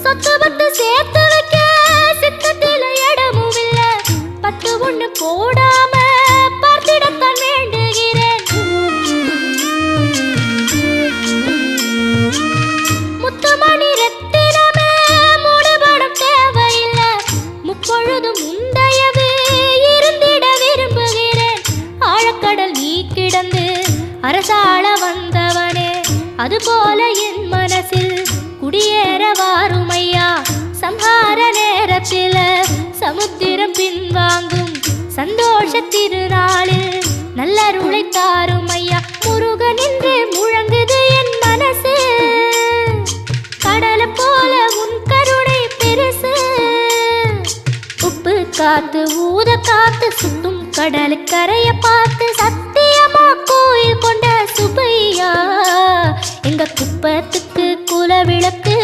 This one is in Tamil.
சொத்து பத்து சேர்த்து வைக்க சித்தத்தில இடமும் இல்ல. பத்து ஒண்ணு போடாம பார்த்திடத்தான் வேண்டுகிறேன். முத்துமணி ரத்தினமே மூடுபடம் தேவையில்ல. முப்பொழுதும் முந்தையவே இருந்திட விரும்புகிறேன். ஆழக்கடல் நீ கிடந்து அரசாள வந்தவனே, அதுபோல என் மனசில் குடியேற வாருமையா. சம்ஹார நேரத்தில சமுத்திரம் பின்வாங்கும் சந்தோஷ திருநாளில் நல்லருளை தாரும் ஐயா. முருகன் என்று முழங்குது என் மனசு, கடலை போல உன் கருணை பெருசு. உப்பு காத்து ஊத காத்து சுத்தும் கடலுக்கரைய பார்த்து சத்தியமா கோயில் கொண்ட சுபையா. எங்க குப்பத்துக்கு குலவிளக்கு